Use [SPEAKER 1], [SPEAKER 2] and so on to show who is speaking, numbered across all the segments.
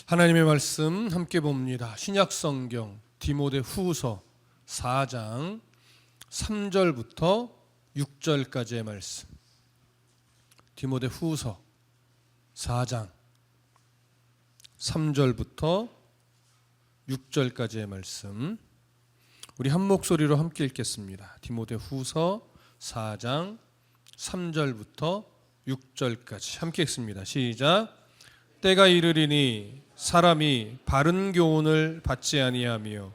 [SPEAKER 1] 하나님의 말씀 함께 봅니다. 신약성경 디모데후서 4장 3절부터 6절까지의 말씀. 디모데후서 4장 3절부터 6절까지의 말씀. 우리 한 목소리로 함께 읽겠습니다. 디모데후서 4장 3절부터 6절까지 함께 읽습니다. 시작. 때가 이르리니 사람이 바른 교훈을 받지 아니하며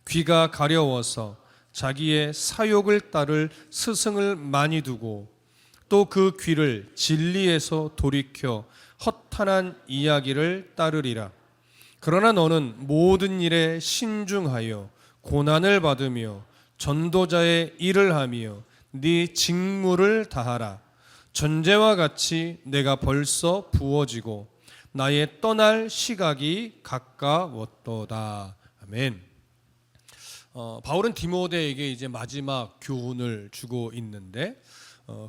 [SPEAKER 1] 귀가 가려워서 자기의 사욕을 따를 스승을 많이 두고 또 그 귀를 진리에서 돌이켜 허탄한 이야기를 따르리라. 그러나 너는 모든 일에 신중하여 고난을 받으며 전도자의 일을 하며 네 직무를 다하라. 전제와 같이 내가 벌써 부어지고 나의 떠날 시각이 가까웠도다. 아멘. 바울은 디모데에게 이제 마지막 교훈을 주고 있는데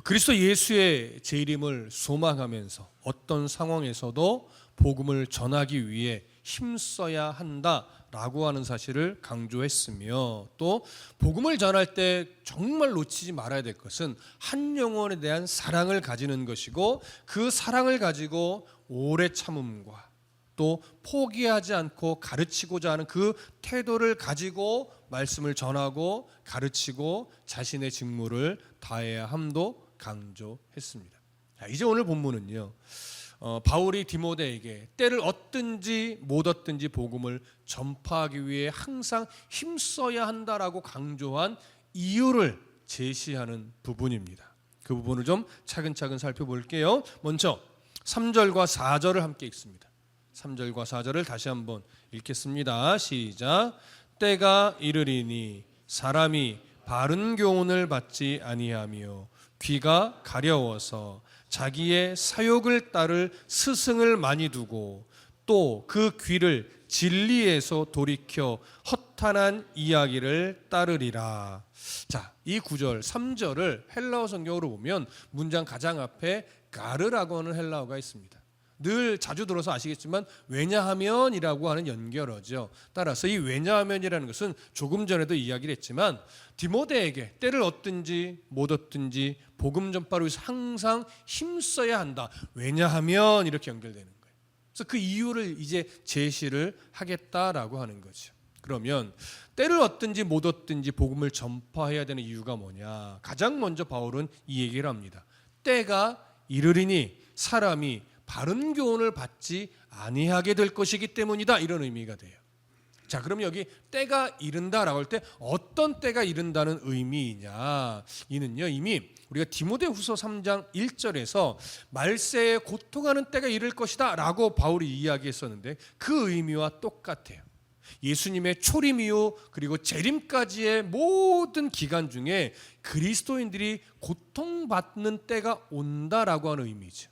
[SPEAKER 1] 그리스도 예수의 재림을 소망하면서 어떤 상황에서도 복음을 전하기 위해 힘써야 한다라고 하는 사실을 강조했으며, 또 복음을 전할 때 정말 놓치지 말아야 될 것은 한 영혼에 대한 사랑을 가지는 것이고, 그 사랑을 가지고 오래 참음과 또 포기하지 않고 가르치고자 하는 그 태도를 가지고 말씀을 전하고 가르치고 자신의 직무를 다해야 함도 강조했습니다. 이제 오늘 본문은요, 바울이 디모데에게 때를 얻든지 못 얻든지 복음을 전파하기 위해 항상 힘써야 한다라고 강조한 이유를 제시하는 부분입니다. 그 부분을 좀 차근차근 살펴볼게요. 먼저 3절과 4절을 함께 읽습니다. 3절과 4절을 다시 한번 읽겠습니다. 시작. 때가 이르리니 사람이 바른 교훈을 받지 아니하며 귀가 가려워서 자기의 사욕을 따를 스승을 많이 두고 또 그 귀를 진리에서 돌이켜 허탄한 이야기를 따르리라. 자, 이 9절 3절을 헬라어 성경으로 보면 문장 가장 앞에 가르라고 하는 헬라어가 있습니다. 늘 자주 들어서 아시겠지만 왜냐하면이라고 하는 연결어죠. 따라서 이 왜냐하면이라는 것은 조금 전에도 이야기를 했지만 디모데에게 때를 얻든지 못 얻든지 복음 전파를 위해서 항상 힘써야 한다. 왜냐하면 이렇게 연결되는 거예요. 그래서 그 이유를 이제 제시를 하겠다라고 하는 거죠. 그러면 때를 얻든지 못 얻든지 복음을 전파해야 되는 이유가 뭐냐? 가장 먼저 바울은 이 얘기를 합니다. 때가 이르리니 사람이 바른 교훈을 받지 아니하게 될 것이기 때문이다. 이런 의미가 돼요. 자, 그럼 여기 때가 이른다라고 할 때 어떤 때가 이른다는 의미이냐? 이는요, 이미 우리가 디모데후서 3장 1절에서 말세에 고통하는 때가 이를 것이다 라고 바울이 이야기했었는데 그 의미와 똑같아요. 예수님의 초림 이후 그리고 재림까지의 모든 기간 중에 그리스도인들이 고통받는 때가 온다라고 하는 의미죠.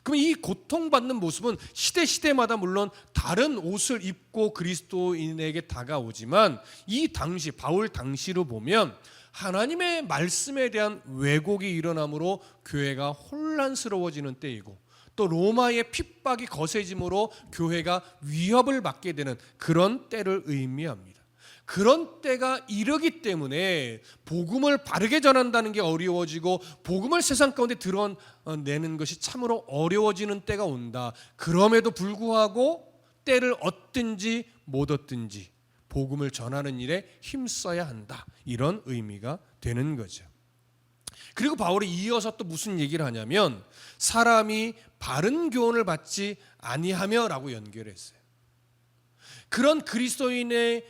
[SPEAKER 1] 그럼 이 고통받는 모습은 시대마다 물론 다른 옷을 입고 그리스도인에게 다가오지만 이 당시 바울 당시로 보면 하나님의 말씀에 대한 왜곡이 일어남으로 교회가 혼란스러워지는 때이고 또 로마의 핍박이 거세짐으로 교회가 위협을 받게 되는 그런 때를 의미합니다. 그런 때가 이르기 때문에 복음을 바르게 전한다는 게 어려워지고 복음을 세상 가운데 드러내는 것이 참으로 어려워지는 때가 온다. 그럼에도 불구하고 때를 얻든지 못 얻든지 복음을 전하는 일에 힘써야 한다. 이런 의미가 되는 거죠. 그리고 바울이 이어서 또 무슨 얘기를 하냐면 사람이 바른 교훈을 받지 아니하며라고 연결했어요. 그런 그리스도인의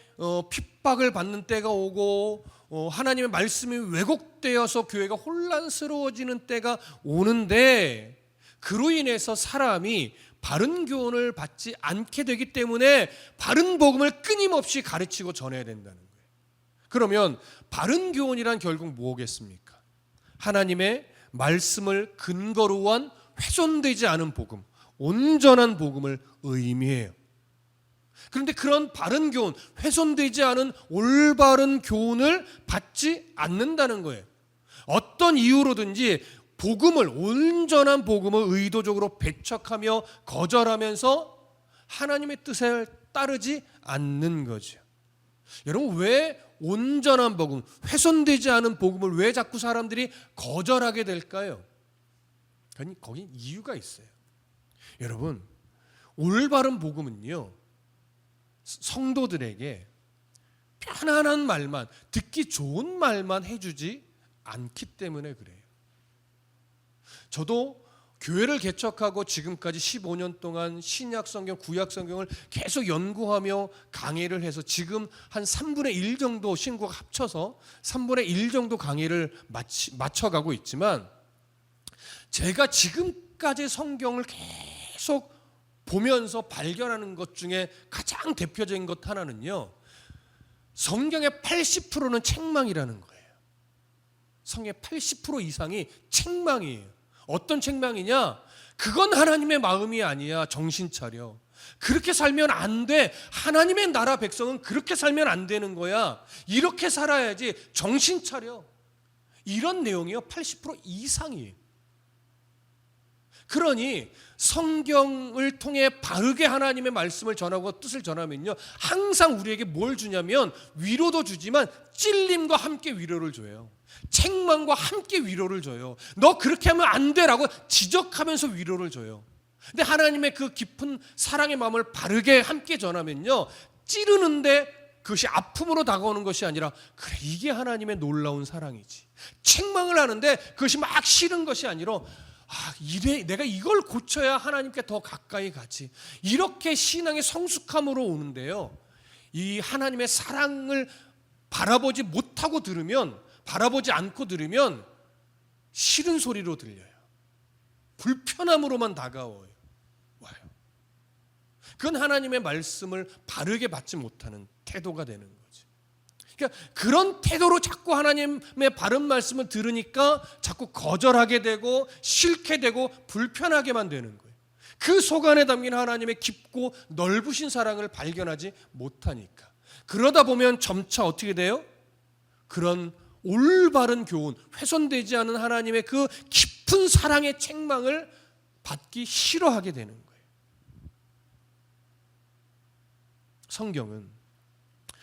[SPEAKER 1] 핍박을 받는 때가 오고 하나님의 말씀이 왜곡되어서 교회가 혼란스러워지는 때가 오는데 그로 인해서 사람이 바른 교훈을 받지 않게 되기 때문에 바른 복음을 끊임없이 가르치고 전해야 된다는 거예요. 그러면 바른 교훈이란 결국 뭐겠습니까? 하나님의 말씀을 근거로 한 훼손되지 않은 복음, 온전한 복음을 의미해요. 그런데 그런 바른 교훈, 훼손되지 않은 올바른 교훈을 받지 않는다는 거예요. 어떤 이유로든지 복음을, 온전한 복음을 의도적으로 배척하며 거절하면서 하나님의 뜻에 따르지 않는 거죠. 여러분, 왜 온전한 복음, 훼손되지 않은 복음을 왜 자꾸 사람들이 거절하게 될까요? 거긴 이유가 있어요. 여러분, 올바른 복음은요, 성도들에게 편안한 말만, 듣기 좋은 말만 해주지 않기 때문에 그래요. 저도 교회를 개척하고 지금까지 15년 동안 신약 성경, 구약 성경을 계속 연구하며 강의를 해서 지금 한 3분의 1 정도, 신구가 합쳐서 3분의 1 정도 강의를 마쳐가고 있지만, 제가 지금까지 성경을 계속 보면서 발견하는 것 중에 가장 대표적인 것 하나는요, 성경의 80%는 책망이라는 거예요. 성경의 80% 이상이 책망이에요. 어떤 책망이냐? 그건 하나님의 마음이 아니야. 정신 차려. 그렇게 살면 안 돼. 하나님의 나라 백성은 그렇게 살면 안 되는 거야. 이렇게 살아야지. 정신 차려. 이런 내용이요, 80% 이상이에요. 그러니 성경을 통해 바르게 하나님의 말씀을 전하고 뜻을 전하면요, 항상 우리에게 뭘 주냐면 위로도 주지만 찔림과 함께 위로를 줘요. 책망과 함께 위로를 줘요. 너 그렇게 하면 안 돼라고 지적하면서 위로를 줘요. 근데 하나님의 그 깊은 사랑의 마음을 바르게 함께 전하면요, 찌르는데 그것이 아픔으로 다가오는 것이 아니라, 그래, 이게 하나님의 놀라운 사랑이지. 책망을 하는데 그것이 막 싫은 것이 아니라, 이래, 내가 이걸 고쳐야 하나님께 더 가까이 가지. 이렇게 신앙의 성숙함으로 오는데요, 이 하나님의 사랑을 바라보지 못하고 들으면, 바라보지 않고 들으면 싫은 소리로 들려요. 불편함으로만 다가와요. 그건 하나님의 말씀을 바르게 받지 못하는 태도가 되는 거죠. 그러니까 그런 태도로 자꾸 하나님의 바른 말씀을 들으니까 자꾸 거절하게 되고 싫게 되고 불편하게만 되는 거예요. 그 속 안에 담긴 하나님의 깊고 넓으신 사랑을 발견하지 못하니까. 그러다 보면 점차 어떻게 돼요? 그런 올바른 교훈, 훼손되지 않은 하나님의 그 깊은 사랑의 책망을 받기 싫어하게 되는 거예요. 성경은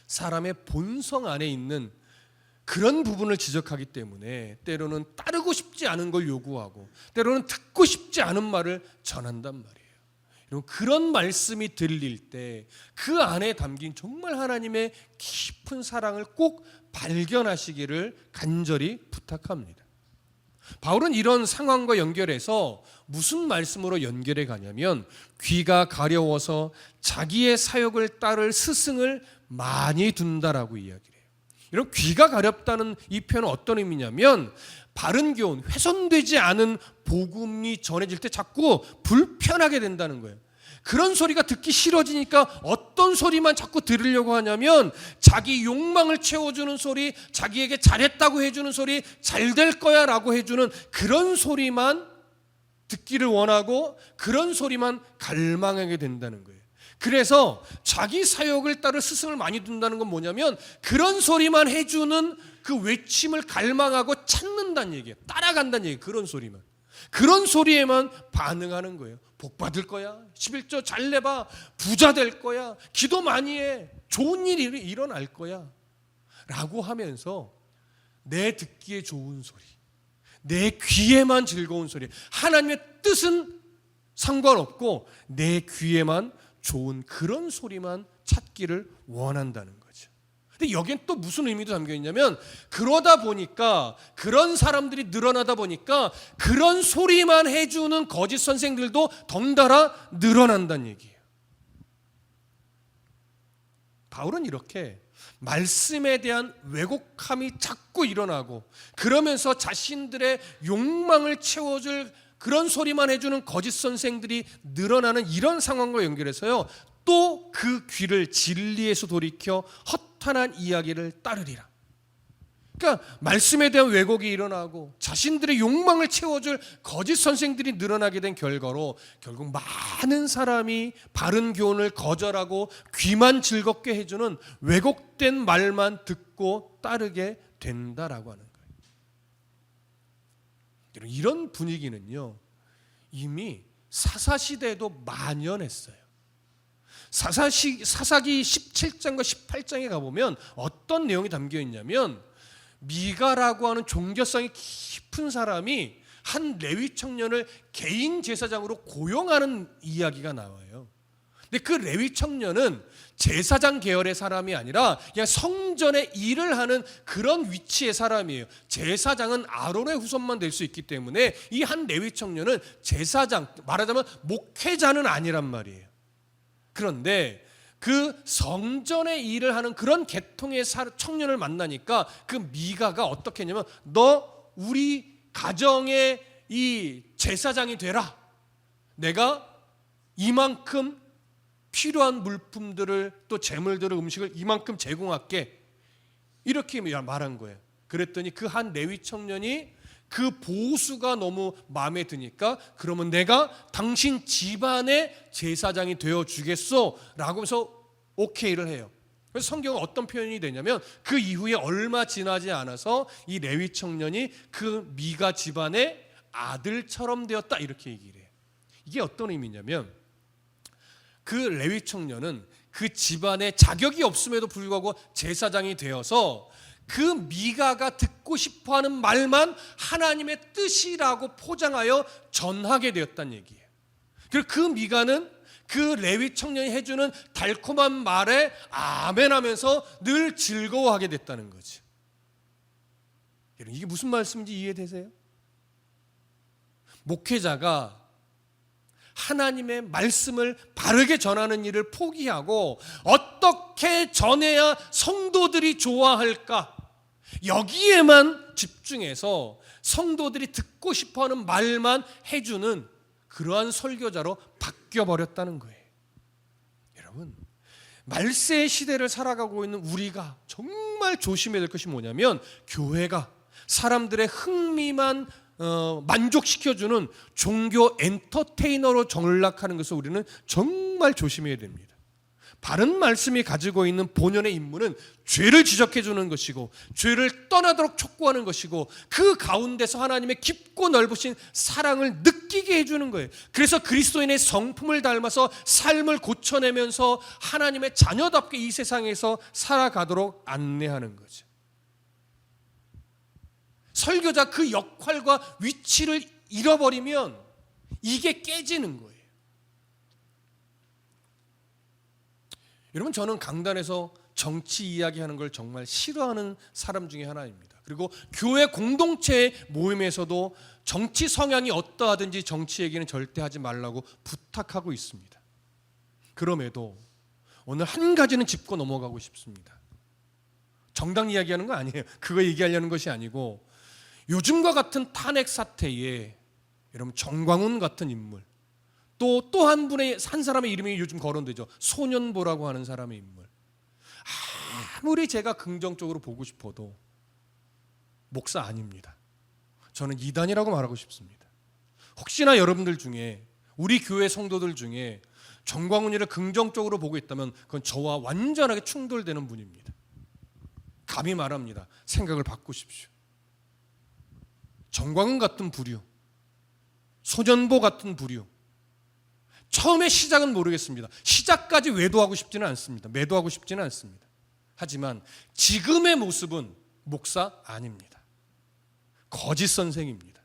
[SPEAKER 1] 사람의 본성 안에 있는 그런 부분을 지적하기 때문에 때로는 따르고 싶지 않은 걸 요구하고 때로는 듣고 싶지 않은 말을 전한단 말이에요. 여러분, 그런 말씀이 들릴 때 그 안에 담긴 정말 하나님의 깊은 사랑을 꼭 발견하시기를 간절히 부탁합니다. 바울은 이런 상황과 연결해서 무슨 말씀으로 연결해 가냐면, 귀가 가려워서 자기의 사역을 따를 스승을 많이 둔다라고 이야기를 해요. 이런 귀가 가렵다는 이 표현은 어떤 의미냐면, 바른 교훈, 훼손되지 않은 복음이 전해질 때 자꾸 불편하게 된다는 거예요. 그런 소리가 듣기 싫어지니까 어떤 소리만 자꾸 들으려고 하냐면, 자기 욕망을 채워주는 소리, 자기에게 잘했다고 해주는 소리, 잘 될 거야 라고 해주는 그런 소리만 듣기를 원하고 그런 소리만 갈망하게 된다는 거예요. 그래서 자기 사역을 따를 스승을 많이 둔다는 건 뭐냐면, 그런 소리만 해주는 그 외침을 갈망하고 찾는다는 얘기예요. 따라간다는 얘기예요. 그런 소리만. 그런 소리에만 반응하는 거예요. 복 받을 거야, 11조 잘 내봐, 부자 될 거야, 기도 많이 해, 좋은 일이 일어날 거야 라고 하면서 내 듣기에 좋은 소리, 내 귀에만 즐거운 소리, 하나님의 뜻은 상관없고 내 귀에만 좋은 그런 소리만 찾기를 원한다는 거죠. 근데 여기엔 또 무슨 의미도 담겨 있냐면, 그러다 보니까, 그런 사람들이 늘어나다 보니까 그런 소리만 해주는 거짓 선생들도 덩달아 늘어난다는 얘기예요. 바울은 이렇게 말씀에 대한 왜곡함이 자꾸 일어나고, 그러면서 자신들의 욕망을 채워줄 그런 소리만 해주는 거짓 선생들이 늘어나는 이런 상황과 연결해서요, 또 그 귀를 진리에서 돌이켜 허탄한 이야기를 따르리라. 그러니까 말씀에 대한 왜곡이 일어나고 자신들의 욕망을 채워줄 거짓 선생들이 늘어나게 된 결과로 결국 많은 사람이 바른 교훈을 거절하고 귀만 즐겁게 해주는 왜곡된 말만 듣고 따르게 된다라고 하는 거예요. 이런 분위기는요, 이미 사사시대에도 만연했어요. 사사기 17장과 18장에 가보면 어떤 내용이 담겨 있냐면 미가라고 하는 종교성이 깊은 사람이 한 레위 청년을 개인 제사장으로 고용하는 이야기가 나와요. 근데 그 레위 청년은 제사장 계열의 사람이 아니라 그냥 성전에 일을 하는 그런 위치의 사람이에요. 제사장은 아론의 후손만 될 수 있기 때문에 이 한 레위 청년은 제사장, 말하자면 목회자는 아니란 말이에요. 그런데 그 성전에 일을 하는 그런 계통의 청년을 만나니까 그 미가가 어떻게 했냐면, 너 우리 가정의 이 제사장이 되라. 내가 이만큼 필요한 물품들을, 또 재물들을, 음식을 이만큼 제공할게. 이렇게 말한 거예요. 그랬더니 그 한 레위 청년이 그 보수가 너무 마음에 드니까, 그러면 내가 당신 집안의 제사장이 되어 주겠소 라고 해서 오케이를 해요. 그래서 성경은 어떤 표현이 되냐면, 그 이후에 얼마 지나지 않아서 이 레위 청년이 그 미가 집안의 아들처럼 되었다, 이렇게 얘기를 해요. 이게 어떤 의미냐면, 그 레위 청년은 그 집안에 자격이 없음에도 불구하고 제사장이 되어서 그 미가가 듣고 싶어하는 말만 하나님의 뜻이라고 포장하여 전하게 되었다는 얘기예요. 그리고 그 미가는 그 레위 청년이 해주는 달콤한 말에 아멘하면서 늘 즐거워하게 됐다는 거죠. 이게 무슨 말씀인지 이해되세요? 목회자가 하나님의 말씀을 바르게 전하는 일을 포기하고 어떻게 전해야 성도들이 좋아할까, 여기에만 집중해서 성도들이 듣고 싶어하는 말만 해주는 그러한 설교자로 바뀌어버렸다는 거예요. 여러분, 말세의 시대를 살아가고 있는 우리가 정말 조심해야 될 것이 뭐냐면, 교회가 사람들의 흥미만 만족시켜주는 종교 엔터테이너로 전락하는 것을 우리는 정말 조심해야 됩니다. 바른 말씀이 가지고 있는 본연의 임무는 죄를 지적해주는 것이고, 죄를 떠나도록 촉구하는 것이고, 그 가운데서 하나님의 깊고 넓으신 사랑을 느끼게 해주는 거예요. 그래서 그리스도인의 성품을 닮아서 삶을 고쳐내면서 하나님의 자녀답게 이 세상에서 살아가도록 안내하는 거죠. 설교자 그 역할과 위치를 잃어버리면 이게 깨지는 거예요. 여러분, 저는 강단에서 정치 이야기하는 걸 정말 싫어하는 사람 중에 하나입니다. 그리고 교회 공동체 모임에서도 정치 성향이 어떠하든지 정치 얘기는 절대 하지 말라고 부탁하고 있습니다. 그럼에도 오늘 한 가지는 짚고 넘어가고 싶습니다. 정당 이야기하는 거 아니에요. 그거 얘기하려는 것이 아니고, 요즘과 같은 탄핵 사태에 여러분 정광훈 같은 인물, 또 한 사람의 이름이 요즘 거론되죠. 소년보라고 하는 사람의 인물. 아무리 제가 긍정적으로 보고 싶어도 목사 아닙니다. 저는 이단이라고 말하고 싶습니다. 혹시나 여러분들 중에, 우리 교회 성도들 중에 정광훈이를 긍정적으로 보고 있다면 그건 저와 완전하게 충돌되는 분입니다. 감히 말합니다. 생각을 바꾸십시오. 정광훈 같은 부류, 소년보 같은 부류, 처음에 시작은 모르겠습니다. 시작까지 매도하고 싶지는 않습니다. 하지만 지금의 모습은 목사 아닙니다. 거짓 선생입니다.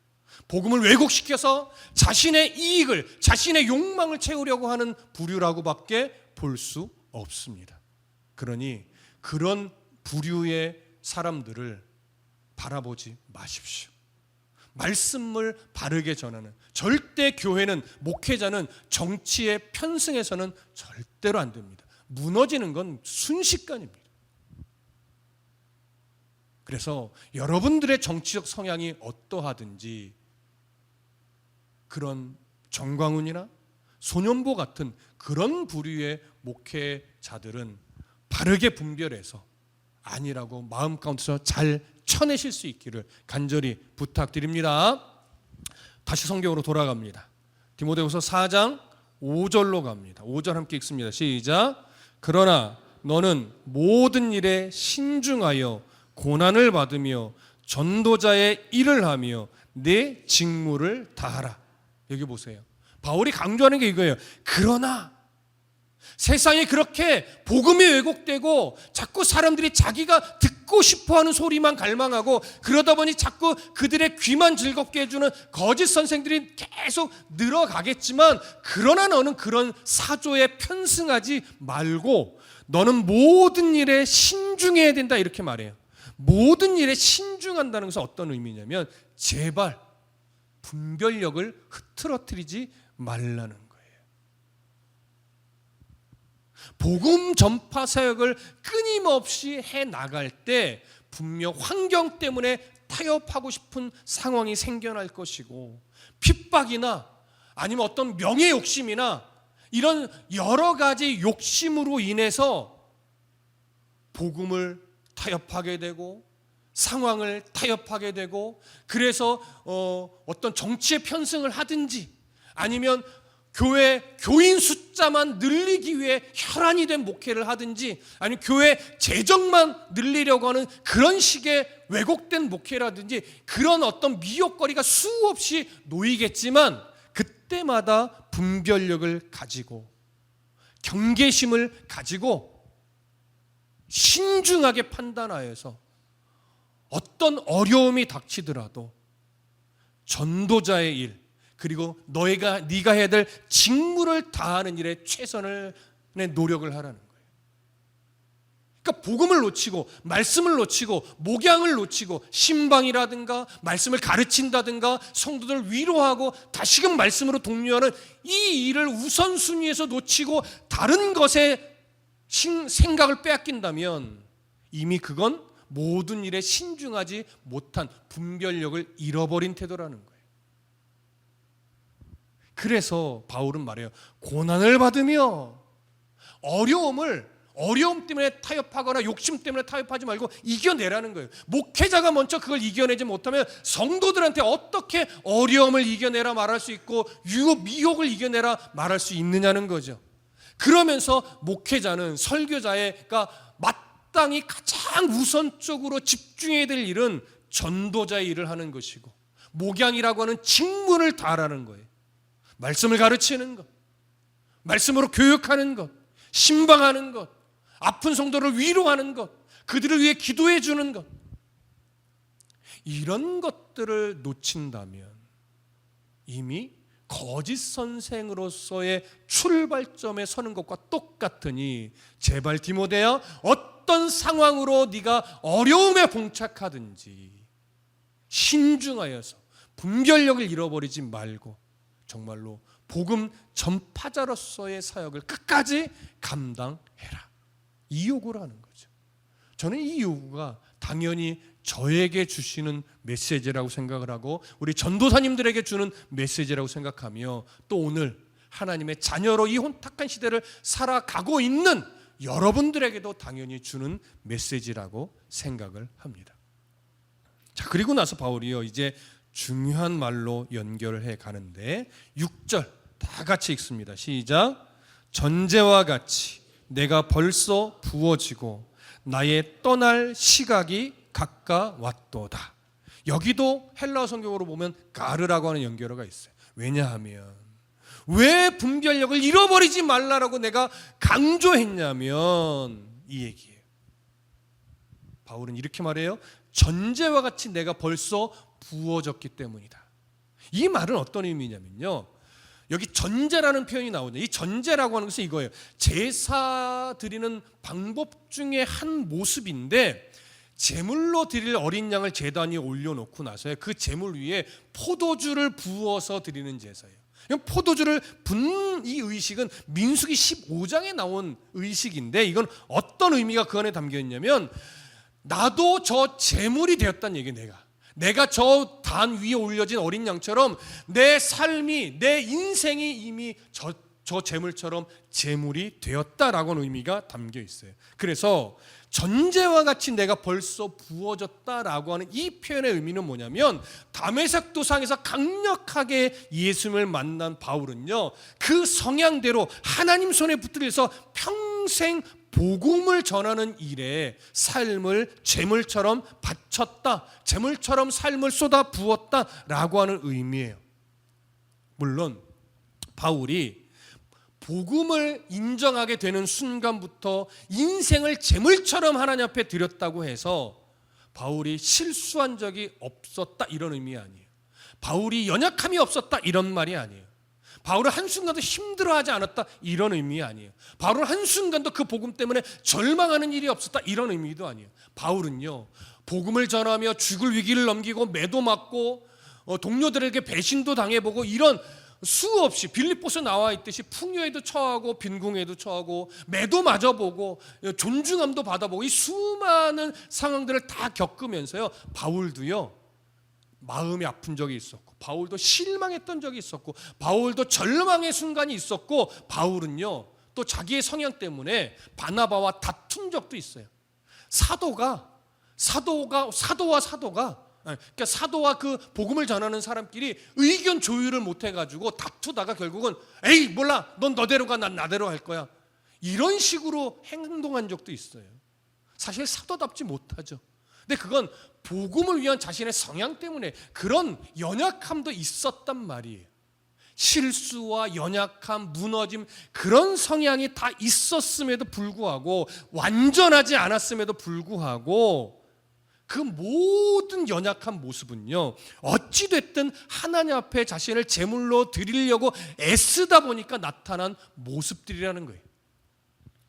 [SPEAKER 1] 복음을 왜곡시켜서 자신의 이익을, 자신의 욕망을 채우려고 하는 부류라고밖에 볼 수 없습니다. 그러니 그런 부류의 사람들을 바라보지 마십시오. 말씀을 바르게 전하는, 절대 교회는, 목회자는 정치에 편승해서는 절대로 안 됩니다. 무너지는 건 순식간입니다. 그래서 여러분들의 정치적 성향이 어떠하든지 그런 정광훈이나 소년보 같은 그런 부류의 목회자들은 바르게 분별해서 아니라고 마음 가운데서 잘 쳐내실 수 있기를 간절히 부탁드립니다. 다시 성경으로 돌아갑니다. 디모데후서 4장 5절로 갑니다. 5절 함께 읽습니다. 시작. 그러나 너는 모든 일에 신중하여 고난을 받으며 전도자의 일을 하며 내 직무를 다하라. 여기 보세요. 바울이 강조하는 게 이거예요. 그러나 세상에 그렇게 복음이 왜곡되고 자꾸 사람들이 자기가 듣고 싶어하는 소리만 갈망하고 그러다 보니 자꾸 그들의 귀만 즐겁게 해주는 거짓 선생들이 계속 늘어가겠지만, 그러나 너는 그런 사조에 편승하지 말고 너는 모든 일에 신중해야 된다, 이렇게 말해요. 모든 일에 신중한다는 것은 어떤 의미냐면 제발 분별력을 흐트러뜨리지 말라는 거예요. 복음 전파 사역을 끊임없이 해 나갈 때 분명 환경 때문에 타협하고 싶은 상황이 생겨날 것이고, 핍박이나 아니면 어떤 명예 욕심이나 이런 여러 가지 욕심으로 인해서 복음을 타협하게 되고 상황을 타협하게 되고, 그래서 어떤 정치에 편승을 하든지 아니면 교인 숫자만 늘리기 위해 혈안이 된 목회를 하든지 아니면 교회 재정만 늘리려고 하는 그런 식의 왜곡된 목회라든지 그런 어떤 미혹거리가 수없이 놓이겠지만, 그때마다 분별력을 가지고 경계심을 가지고 신중하게 판단하여서 어떤 어려움이 닥치더라도 전도자의 일, 그리고 네가 해야 될 직무를 다하는 일에 최선의 노력을 하라는 거예요. 그러니까 복음을 놓치고 말씀을 놓치고 목양을 놓치고 신방이라든가 말씀을 가르친다든가 성도들 위로하고 다시금 말씀으로 독려하는 이 일을 우선순위에서 놓치고 다른 것에 생각을 빼앗긴다면 이미 그건 모든 일에 신중하지 못한 분별력을 잃어버린 태도라는 거예요. 그래서 바울은 말해요. 고난을 받으며 어려움 때문에 타협하거나 욕심 때문에 타협하지 말고 이겨내라는 거예요. 목회자가 먼저 그걸 이겨내지 못하면 성도들한테 어떻게 어려움을 이겨내라 말할 수 있고 미혹을 이겨내라 말할 수 있느냐는 거죠. 그러면서 목회자는 설교자가 마땅히 가장 우선적으로 집중해야 될 일은 전도자의 일을 하는 것이고, 목양이라고 하는 직무를 다하라는 거예요. 말씀을 가르치는 것, 말씀으로 교육하는 것, 신방하는 것, 아픈 성도를 위로하는 것, 그들을 위해 기도해 주는 것, 이런 것들을 놓친다면 이미 거짓 선생으로서의 출발점에 서는 것과 똑같으니, 제발 디모데야, 어떤 상황으로 네가 어려움에 봉착하든지 신중하여서 분별력을 잃어버리지 말고 정말로 복음 전파자로서의 사역을 끝까지 감당해라, 이 요구를 하는 거죠. 저는 이 요구가 당연히 저에게 주시는 메시지라고 생각을 하고 우리 전도사님들에게 주는 메시지라고 생각하며, 또 오늘 하나님의 자녀로 이 혼탁한 시대를 살아가고 있는 여러분들에게도 당연히 주는 메시지라고 생각을 합니다. 자, 그리고 나서 바울이요 이제 중요한 말로 연결을 해 가는데 6절 다 같이 읽습니다. 시작. 전제와 같이 내가 벌써 부어지고 나의 떠날 시각이 가까웠도다. 여기도 헬라어 성경으로 보면 가르라고 하는 연결어가 있어요. 왜냐하면 왜 분별력을 잃어버리지 말라라고 내가 강조했냐면 이 얘기예요. 바울은 이렇게 말해요. 전제와 같이 내가 벌써 부어졌기 때문이다. 이 말은 어떤 의미냐면요, 여기 전제라는 표현이 나오죠. 이 전제라고 하는 것은 이거예요. 제사 드리는 방법 중에 한 모습인데, 제물로 드릴 어린 양을 제단 위에 올려놓고 나서 그 제물 위에 포도주를 부어서 드리는 제사예요. 포도주를 붓는 이 의식은 민수기 15장에 나온 의식인데, 이건 어떤 의미가 그 안에 담겨 있냐면, 나도 저 제물이 되었다는 얘기예요. 내가 저 단 위에 올려진 어린 양처럼 내 삶이, 내 인생이 이미 저 제물처럼 제물이 되었다라고 하는 의미가 담겨 있어요. 그래서 전제와 같이 내가 벌써 부어졌다라고 하는 이 표현의 의미는 뭐냐면, 다메섹 도상에서 강력하게 예수님을 만난 바울은요 그 성향대로 하나님 손에 붙들려서 평생 복음을 전하는 일에 삶을 제물처럼 바쳤다, 제물처럼 삶을 쏟아 부었다라고 하는 의미예요. 물론 바울이 복음을 인정하게 되는 순간부터 인생을 재물처럼 하나님 앞에 드렸다고 해서 바울이 실수한 적이 없었다 이런 의미 아니에요. 바울이 연약함이 없었다 이런 말이 아니에요. 바울은 한순간도 힘들어하지 않았다 이런 의미 아니에요. 바울은 한순간도 그 복음 때문에 절망하는 일이 없었다 이런 의미도 아니에요. 바울은요, 복음을 전하며 죽을 위기를 넘기고 매도 맞고 동료들에게 배신도 당해보고 이런 수없이 빌립보서 나와 있듯이 풍요에도 처하고 빈궁에도 처하고 매도 맞아보고 존중함도 받아보고 이 수많은 상황들을 다 겪으면서요, 바울도요 마음이 아픈 적이 있었고, 바울도 실망했던 적이 있었고, 바울도 절망의 순간이 있었고, 바울은요 또 자기의 성향 때문에 바나바와 다툰 적도 있어요. 사도와 그러니까 사도와 그 복음을 전하는 사람끼리 의견 조율을 못 해가지고 다투다가 결국은 에이 몰라, 넌 너대로 가, 난 나대로 할 거야, 이런 식으로 행동한 적도 있어요. 사실 사도답지 못하죠. 근데 그건 복음을 위한 자신의 성향 때문에 그런 연약함도 있었단 말이에요. 실수와 연약함, 무너짐, 그런 성향이 다 있었음에도 불구하고, 완전하지 않았음에도 불구하고 그 모든 연약한 모습은요, 어찌됐든 하나님 앞에 자신을 제물로 드리려고 애쓰다 보니까 나타난 모습들이라는 거예요.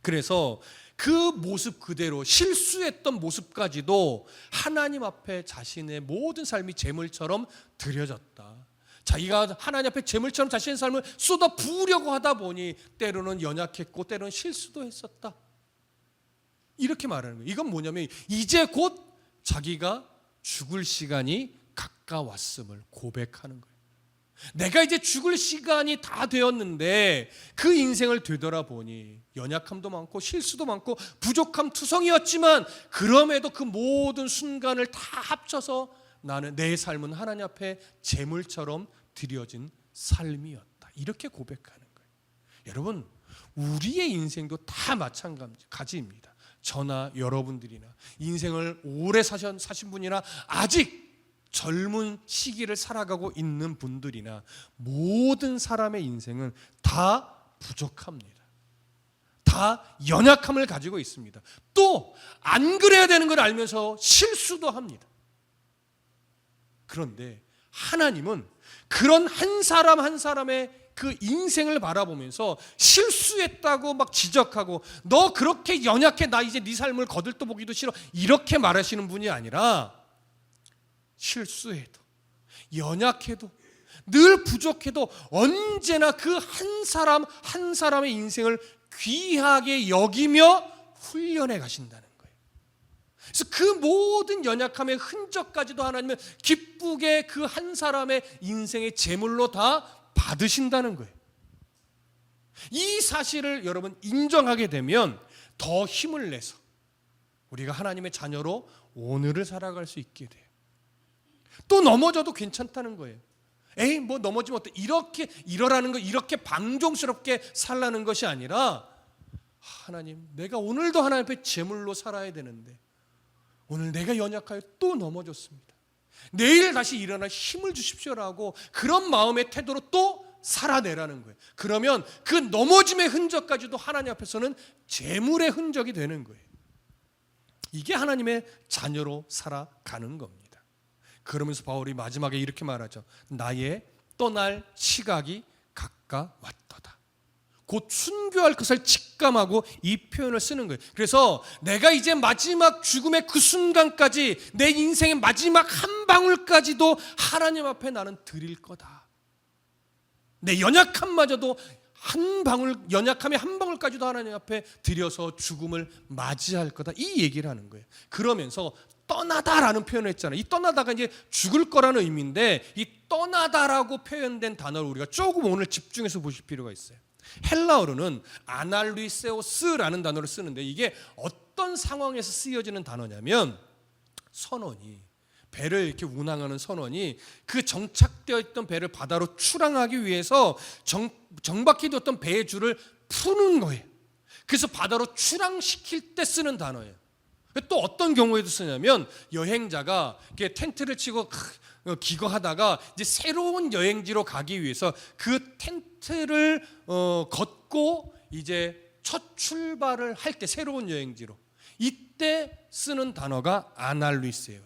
[SPEAKER 1] 그래서 그 모습 그대로, 실수했던 모습까지도 하나님 앞에 자신의 모든 삶이 제물처럼 드려졌다. 자기가 하나님 앞에 제물처럼 자신의 삶을 쏟아 부으려고 하다 보니 때로는 연약했고 때로는 실수도 했었다, 이렇게 말하는 거예요. 이건 뭐냐면 이제 곧 자기가 죽을 시간이 가까웠음을 고백하는 거예요. 내가 이제 죽을 시간이 다 되었는데 그 인생을 되돌아보니 연약함도 많고 실수도 많고 부족함 투성이었지만, 그럼에도 그 모든 순간을 다 합쳐서 나는, 내 삶은 하나님 앞에 제물처럼 드려진 삶이었다, 이렇게 고백하는 거예요. 여러분, 우리의 인생도 다 마찬가지입니다. 저나 여러분들이나 인생을 오래 사신 분이나 아직 젊은 시기를 살아가고 있는 분들이나 모든 사람의 인생은 다 부족합니다. 다 연약함을 가지고 있습니다. 또 안 그래야 되는 걸 알면서 실수도 합니다. 그런데 하나님은 그런 한 사람 한 사람의 그 인생을 바라보면서 실수했다고 막 지적하고, 너 그렇게 연약해, 나 이제 네 삶을 거들떠보기도 싫어, 이렇게 말하시는 분이 아니라, 실수해도 연약해도 늘 부족해도 언제나 그 한 사람 한 사람의 인생을 귀하게 여기며 훈련해 가신다는 거예요. 그래서 그 모든 연약함의 흔적까지도 하나님은 기쁘게 그 한 사람의 인생의 제물로 다 받으신다는 거예요. 이 사실을 여러분 인정하게 되면 더 힘을 내서 우리가 하나님의 자녀로 오늘을 살아갈 수 있게 돼요. 또 넘어져도 괜찮다는 거예요. 에이 뭐 넘어지면 어때, 이렇게 이러라는 거, 이렇게 방종스럽게 살라는 것이 아니라, 하나님, 내가 오늘도 하나님 앞에 제물로 살아야 되는데 오늘 내가 연약하여 또 넘어졌습니다. 내일 다시 일어나 힘을 주십시오라고 그런 마음의 태도로 또 살아내라는 거예요. 그러면 그 넘어짐의 흔적까지도 하나님 앞에서는 제물의 흔적이 되는 거예요. 이게 하나님의 자녀로 살아가는 겁니다. 그러면서 바울이 마지막에 이렇게 말하죠. 나의 떠날 시각이 가까웠도다. 곧 순교할 것을 직감하고 이 표현을 쓰는 거예요. 그래서 내가 이제 마지막 죽음의 그 순간까지, 내 인생의 마지막 한 방울까지도 하나님 앞에 나는 드릴 거다. 내 연약함마저도 한 방울, 연약함의 한 방울까지도 하나님 앞에 드려서 죽음을 맞이할 거다, 이 얘기를 하는 거예요. 그러면서 떠나다라는 표현을 했잖아요. 이 떠나다가 이제 죽을 거라는 의미인데, 이 떠나다라고 표현된 단어를 우리가 조금 오늘 집중해서 보실 필요가 있어요. 헬라어로는 아날리세오스라는 단어를 쓰는데, 이게 어떤 상황에서 쓰여지는 단어냐면, 선원이, 배를 이렇게 운항하는 선원이 그 정착되어 있던 배를 바다로 출항하기 위해서 정박해 뒀던 배의 줄을 푸는 거예요. 그래서 바다로 출항시킬 때 쓰는 단어예요. 또 어떤 경우에도 쓰냐면, 여행자가 이렇게 텐트를 치고 기거하다가 이제 새로운 여행지로 가기 위해서 그 텐트를 걷고 이제 첫 출발을 할 때, 새로운 여행지로, 이때 쓰는 단어가 아날루이세요예요.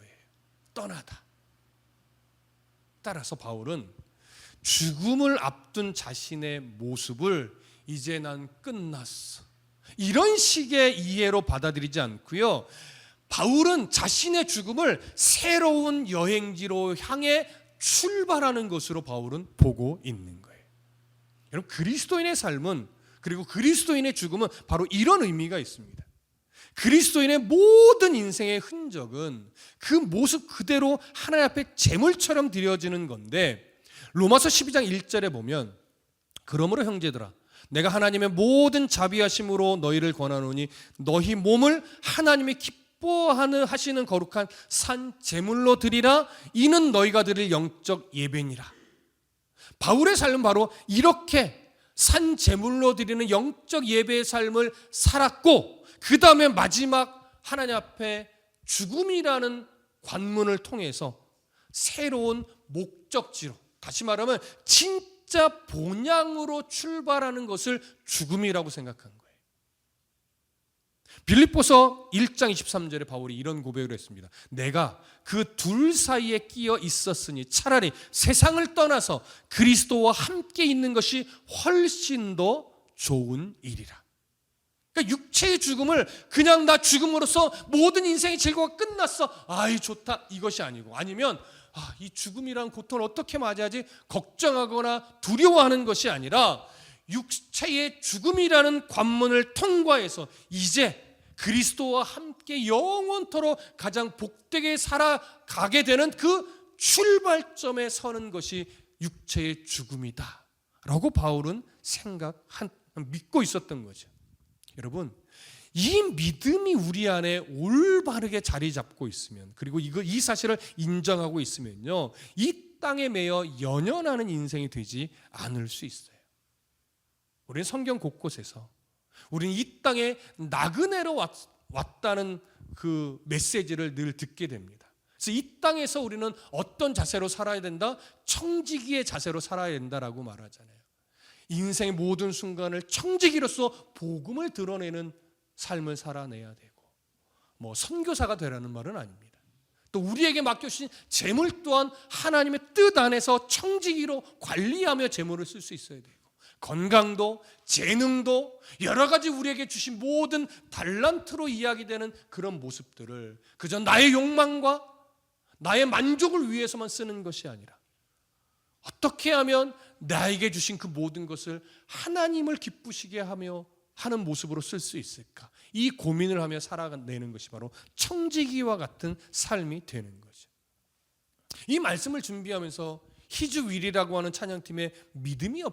[SPEAKER 1] 떠나다. 따라서 바울은 죽음을 앞둔 자신의 모습을 이제 난 끝났어, 이런 식의 이해로 받아들이지 않고요, 바울은 자신의 죽음을 새로운 여행지로 향해 출발하는 것으로 바울은 보고 있는 거예요. 여러분, 그리스도인의 삶은, 그리고 그리스도인의 죽음은 바로 이런 의미가 있습니다. 그리스도인의 모든 인생의 흔적은 그 모습 그대로 하나님 앞에 제물처럼 드려지는 건데, 로마서 12장 1절에 보면, 그러므로 형제들아, 내가 하나님의 모든 자비하심으로 너희를 권하노니 너희 몸을 하나님의 기뻐하시는 거룩한 산 제물로 드리라. 이는 너희가 드릴 영적 예배니라. 바울의 삶은 바로 이렇게 산 제물로 드리는 영적 예배의 삶을 살았고, 그 다음에 마지막 하나님 앞에 죽음이라는 관문을 통해서 새로운 목적지로, 다시 말하면 진짜 본향으로 출발하는 것을 죽음이라고 생각한 거예요. 빌립보서 1장 23절에 바울이 이런 고백을 했습니다. 내가 그 둘 사이에 끼어 있었으니 차라리 세상을 떠나서 그리스도와 함께 있는 것이 훨씬 더 좋은 일이라. 그러니까 육체의 죽음을 그냥 나 죽음으로써 모든 인생의 즐거움이 끝났어, 아이 좋다, 이것이 아니고, 아니면 이 죽음이란 고통을 어떻게 맞이하지 걱정하거나 두려워하는 것이 아니라, 육체의 죽음이라는 관문을 통과해서 이제 그리스도와 함께 영원토록 가장 복되게 살아가게 되는 그 출발점에 서는 것이 육체의 죽음이다 라고 바울은 믿고 있었던 거죠. 여러분, 이 믿음이 우리 안에 올바르게 자리 잡고 있으면, 그리고 이 사실을 인정하고 있으면요, 이 땅에 매여 연연하는 인생이 되지 않을 수 있어요. 우리는 성경 곳곳에서 우리는 이 땅에 나그네로 왔다는 그 메시지를 늘 듣게 됩니다. 그래서 이 땅에서 우리는 어떤 자세로 살아야 된다? 청지기의 자세로 살아야 된다라고 말하잖아요. 인생의 모든 순간을 청지기로서 복음을 드러내는 삶을 살아내야 되고, 선교사가 되라는 말은 아닙니다. 또 우리에게 맡겨주신 재물 또한 하나님의 뜻 안에서 청지기로 관리하며 재물을 쓸 수 있어야 되고, 건강도 재능도 여러 가지 우리에게 주신 모든 달란트로 이야기되는 그런 모습들을 그저 나의 욕망과 나의 만족을 위해서만 쓰는 것이 아니라, 어떻게 하면 나에게 주신 그 모든 것을 하나님을 기쁘시게 하며 하는 모습으로 쓸 수 있을까, 이 고민을 하며 살아내는 것이 바로 청지기와 같은 삶이 되는 거죠. 이 말씀을 준비하면서 히즈윌이라고 하는 찬양팀의 믿음이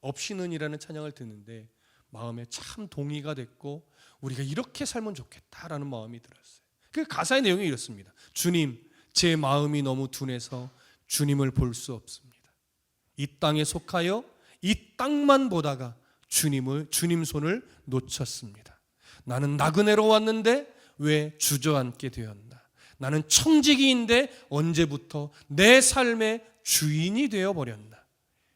[SPEAKER 1] 없이는이라는 찬양을 듣는데 마음에 참 동의가 됐고, 우리가 이렇게 살면 좋겠다라는 마음이 들었어요. 그 가사의 내용이 이렇습니다. 주님, 제 마음이 너무 둔해서 주님을 볼 수 없습니다. 이 땅에 속하여 이 땅만 보다가 주님 손을 놓쳤습니다. 나는 나그네로 왔는데 왜 주저앉게 되었나? 나는 청지기인데 언제부터 내 삶의 주인이 되어버렸나?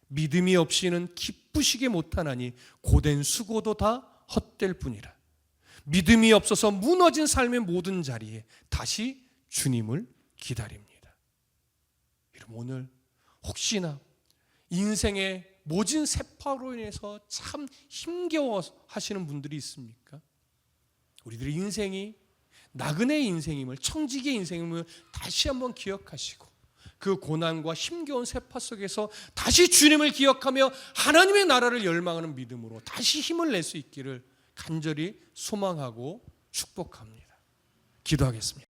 [SPEAKER 1] 믿음이 없이는 기쁘시게 못하나니 고된 수고도 다 헛될 뿐이라. 믿음이 없어서 무너진 삶의 모든 자리에 다시 주님을 기다립니다. 여러분, 오늘 혹시나 인생의 모진 세파로 인해서 참 힘겨워 하시는 분들이 있습니까? 우리들의 인생이 나그네의 인생임을, 청지기의 인생임을 다시 한번 기억하시고, 그 고난과 힘겨운 세파 속에서 다시 주님을 기억하며 하나님의 나라를 열망하는 믿음으로 다시 힘을 낼 수 있기를 간절히 소망하고 축복합니다. 기도하겠습니다.